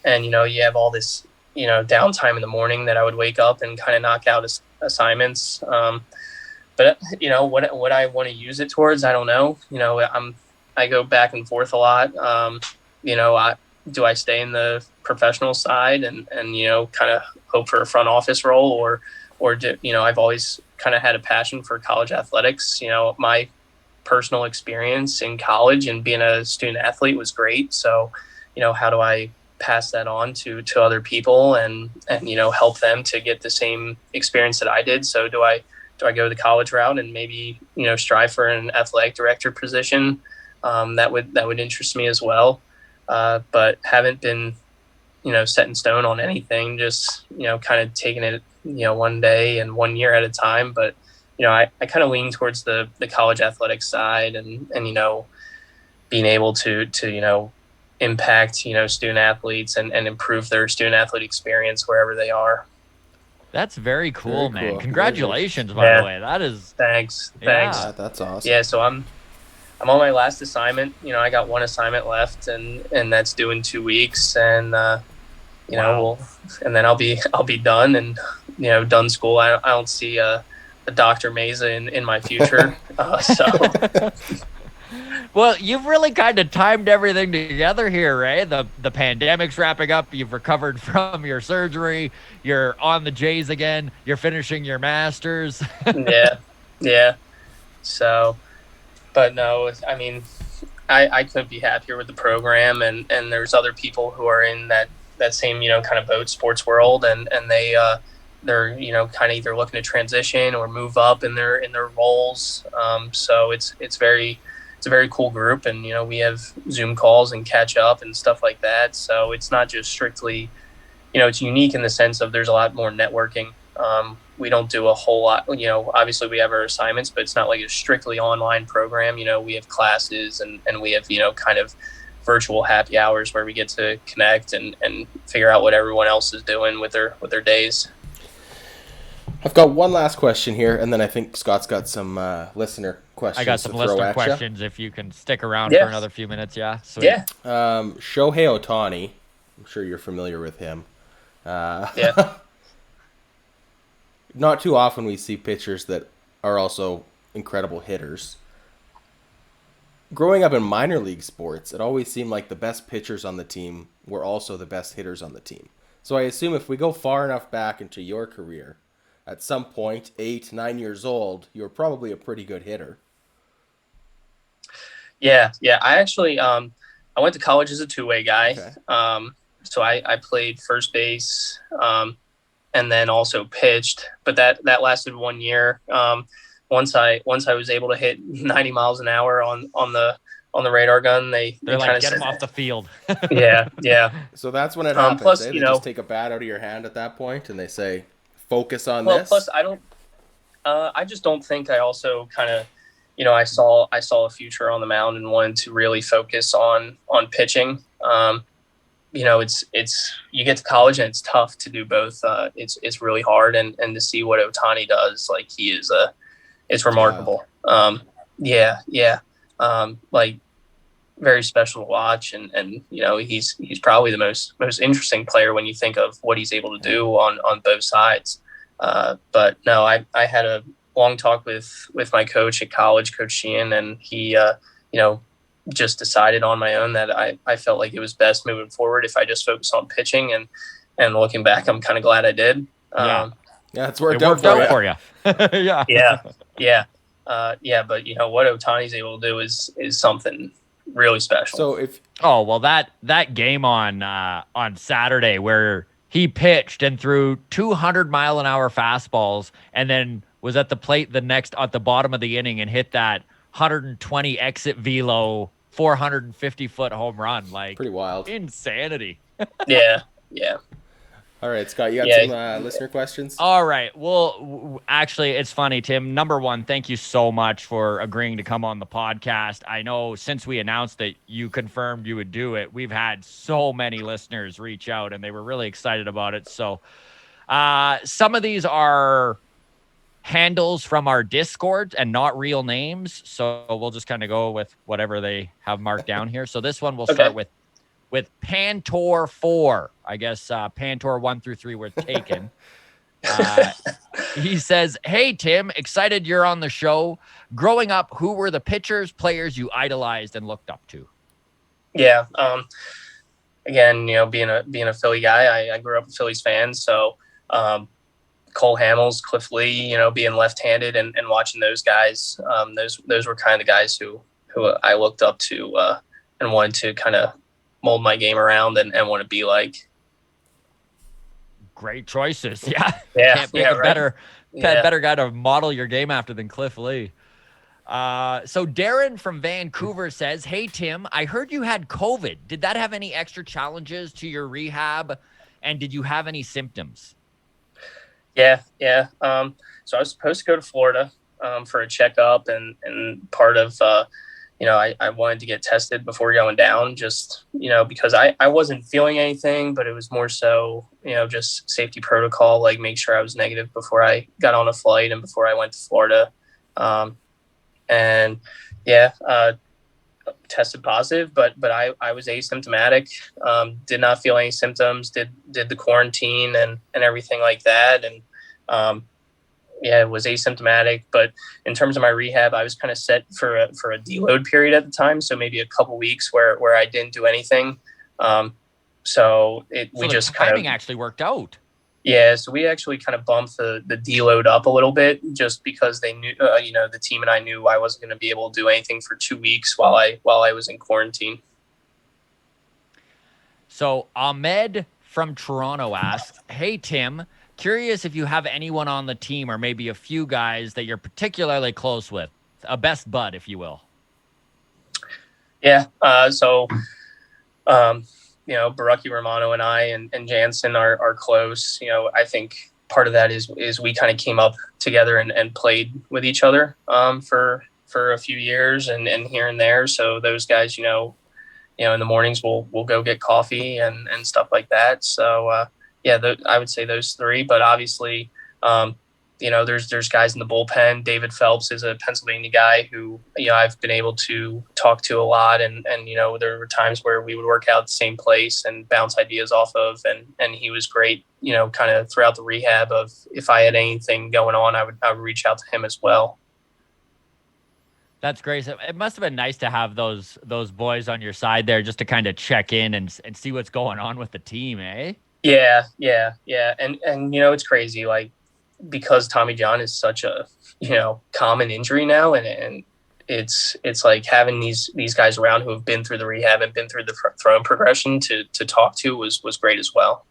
And you have all this downtime in the morning that I would wake up and kind of knock out assignments. But what I want to use it towards, I don't know. I go back and forth a lot. Do I stay in the professional side and kind of hope for a front office role, or do I've always kind of had a passion for college athletics. My personal experience in college and being a student athlete was great. So, how do I pass that on to other people and help them to get the same experience that I did? So do I go the college route and maybe strive for an athletic director position? That would interest me as well, but haven't been set in stone on anything. Just kind of taking it one day and 1 year at a time. But I kind of lean towards the college athletics side and being able to impact student athletes and improve their student athlete experience wherever they are. That's very cool, Very man. cool. Congratulations, by Yeah. the way. That is Thanks. Yeah. That's awesome. Yeah, so I'm on my last assignment. I got one assignment left, and that's due in 2 weeks, and Wow. and then I'll be done and done school. I don't see a Dr. Mayza in my future. So Well, you've really kind of timed everything together here, right? The pandemic's wrapping up. You've recovered from your surgery. You're on the Jays again. You're finishing your masters. yeah. So, but no, I mean, I couldn't be happier with the program, and there's other people who are in that same kind of boat sports world, and they're kind of either looking to transition or move up in their roles. So it's a very cool group, and we have Zoom calls and catch up and stuff like that. So it's not just strictly it's unique in the sense of there's a lot more networking. We don't do a whole lot. Obviously we have our assignments, but it's not like a strictly online program. We have classes and we have kind of virtual happy hours where we get to connect and figure out what everyone else is doing with their days. I've got one last question here, and then I think Scott's got some listener questions. I got some to throw listener at ya. questions if you can stick around Yeah. for another few minutes. Yeah. Sweet. Yeah. Shohei Ohtani, I'm sure you're familiar with him. Yeah. Not too often we see pitchers that are also incredible hitters. Growing up in minor league sports, it always seemed like the best pitchers on the team were also the best hitters on the team. So I assume if we go far enough back into your career, at some point, 8, 9 years old, you were probably a pretty good hitter. Yeah. I actually I went to college as a two-way guy. Okay. So I played first base and then also pitched, but that lasted 1 year. Once I was able to hit 90 miles an hour on on the radar gun. They They're kind like, of get said, him off the field. yeah, yeah. So that's when it happens. Plus, Eh? you They just know, take a bat out of your hand at that point, and they say, "Focus on well, this." plus I don't. I just don't think I also kind of, I saw a future on the mound and wanted to really focus on pitching. It's you get to college and it's tough to do both. It's really hard, and to see what Otani does, like he is it's It's wild. remarkable. Yeah, yeah. Like very special to watch, and he's probably the most interesting player when you think of what he's able to do on both sides. But no, I had a long talk with my coach at college, Coach Sheehan, and he just decided on my own that I felt like it was best moving forward if I just focus on pitching, and looking back, I'm kind of glad I did. Yeah. Yeah, it's It worked out worked out you. for you. Yeah. Yeah, yeah, yeah. But what Otani's able to do is something really special. So if Oh, well, that game on Saturday where he pitched and threw 200-mile-an-hour fastballs and then was at the plate at the bottom of the inning and hit that 120 exit velo 450-foot home run, like pretty wild. insanity. Yeah, yeah. All right, Scott, you got Yeah. some listener questions? All right. Well, actually, it's funny, Tim. Number one, thank you so much for agreeing to come on the podcast. I know since we announced that you confirmed you would do it, we've had so many listeners reach out, and they were really excited about it. So some of these are handles from our Discord and not real names. So we'll just kind of go with whatever they have marked down here. So this one we'll start with Pantor 4. I guess Pantor 1 through 3 were taken. He says, "Hey Tim, excited you're on the show. Growing up, who were the pitchers, players you idolized and looked up to?" Yeah. Again, being a Philly guy, I grew up a Phillies fan, so Cole Hamels, Cliff Lee, being left-handed and watching those guys, those were kind of the guys who I looked up to and wanted to kind of mold my game around and want to be like. Great choices. Yeah. Yeah. Can't pick a better guy to model your game after than Cliff Lee. So Darren from Vancouver says, "Hey Tim, I heard you had COVID. Did that have any extra challenges to your rehab? And did you have any symptoms?" Yeah. Yeah. So I was supposed to go to Florida for a checkup, and part of I wanted to get tested before going down, just, because I wasn't feeling anything, but it was more so, just safety protocol, like make sure I was negative before I got on a flight and before I went to Florida. And yeah, tested positive, but I was asymptomatic, did not feel any symptoms, did the quarantine and everything like that. And, yeah, it was asymptomatic, but in terms of my rehab, I was kind of set for a deload period at the time. So maybe a couple weeks where I didn't do anything. So we just timing actually worked out. Yeah. So we actually kind of bumped the deload up a little bit just because they knew, the team and I knew I wasn't going to be able to do anything for 2 weeks while I was in quarantine. So Ahmed from Toronto asks, "Hey Tim, curious if you have anyone on the team or maybe a few guys that you're particularly close with, a best bud, if you will." Yeah. Baraki Romano and I and Jansen are close. I think part of that is we kind of came up together and played with each other for a few years and here and there. So those guys, in the mornings we'll go get coffee and stuff like that. So I would say those three, but obviously, there's guys in the bullpen. David Phelps is a Pennsylvania guy who, I've been able to talk to a lot. And there were times where we would work out at the same place and bounce ideas off of. And he was great, kind of throughout the rehab of if I had anything going on, I would reach out to him as well. That's great. So it must have been nice to have those boys on your side there just to kind of check in and see what's going on with the team, eh? Yeah. And it's crazy, like, because Tommy John is such a, common injury now. And it's like having these guys around who have been through the rehab and been through the throwing progression to talk to was great as well.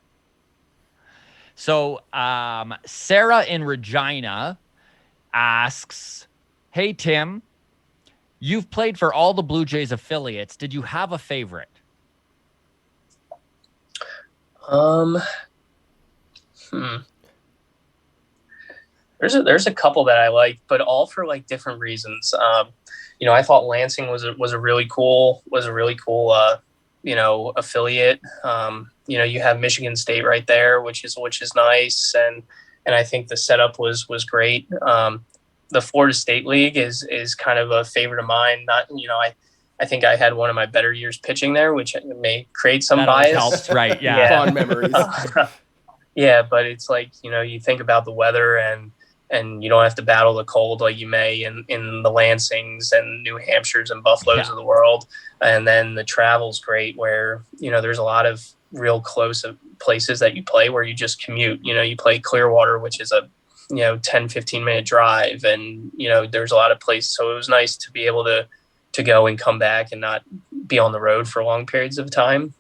So Sarah in Regina asks, "Hey, Tim, You've played for all the Blue Jays affiliates. Did you have a favorite? Um, hmm. There's a couple that I like, but all for like different reasons. I thought Lansing was a really cool affiliate. You have Michigan State right there, which is nice, and I think the setup was great. The Florida State League is kind of a favorite of mine. Not I think I had one of my better years pitching there, which may create some That always bias. helps, right? Yeah. Yeah. Fond memories. Yeah, but it's like, you think about the weather and you don't have to battle the cold like you may in the Lansings and New Hampshires and Buffaloes Yeah. of the world. And then the travel's great where, there's a lot of real close places that you play where you just commute. You play Clearwater, which is a 10-15 minute drive, and there's a lot of places. So it was nice to be able to go and come back and not be on the road for long periods of time.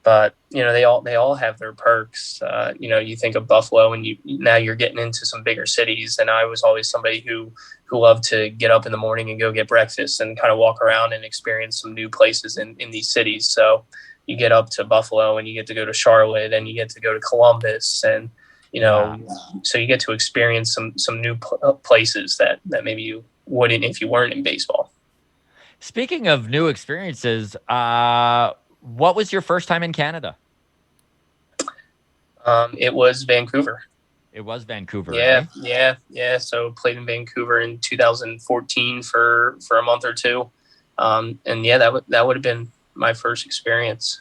But they all have their perks. You think of Buffalo, and now you're getting into some bigger cities. And I was always somebody who loved to get up in the morning and go get breakfast and kind of walk around and experience some new places in these cities. So you get up to Buffalo, and you get to go to Charlotte, and you get to go to Columbus, and so you get to experience some new places that maybe you wouldn't if you weren't in baseball. Speaking of new experiences, what was your first time in Canada? It was Vancouver. It was Vancouver, Yeah, eh? yeah. So played in Vancouver in 2014 for a month or two, and yeah, that would have been my first experience.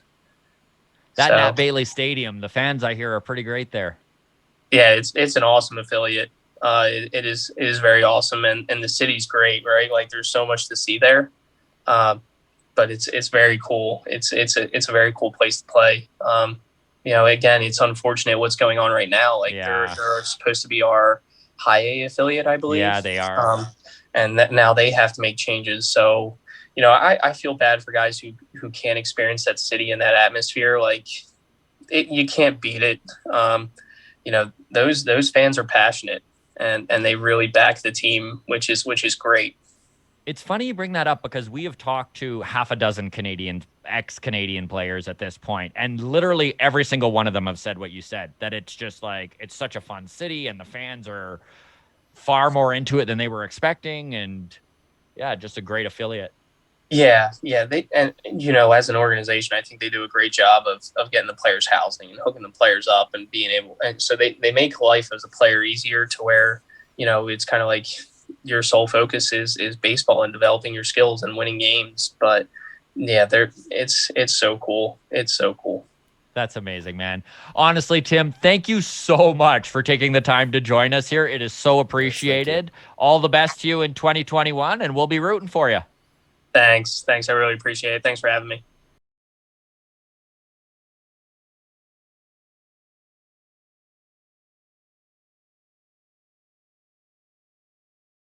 That So Nat Bailey Stadium, the fans I hear are pretty great there. yeah, it's an awesome affiliate. It is very awesome, and the city's great, right? Like there's so much to see there, but it's very cool. It's a very cool place to play. Again, it's unfortunate what's going on right now. Like Yeah. they're supposed to be our high A affiliate, I believe. Yeah, they are. And that now they have to make changes. So, I feel bad for guys who can't experience that city and that atmosphere. Like you can't beat it. Those fans are passionate and they really back the team, which is great. It's funny you bring that up because we have talked to half a dozen ex-Canadian players at this point, and literally every single one of them have said what you said, that it's just like, it's such a fun city and the fans are far more into it than they were expecting. And yeah, just a great affiliate. Yeah. As an organization, I think they do a great job of getting the players housing and hooking the players up and being able, and so they make life as a player easier to where, it's kind of like your sole focus is baseball and developing your skills and winning games. But yeah, it's so cool. It's so cool. That's amazing, man. Honestly, Tim, thank you so much for taking the time to join us here. It is so appreciated. All the best to you in 2021, and we'll be rooting for you. Thanks. I really appreciate it. Thanks for having me.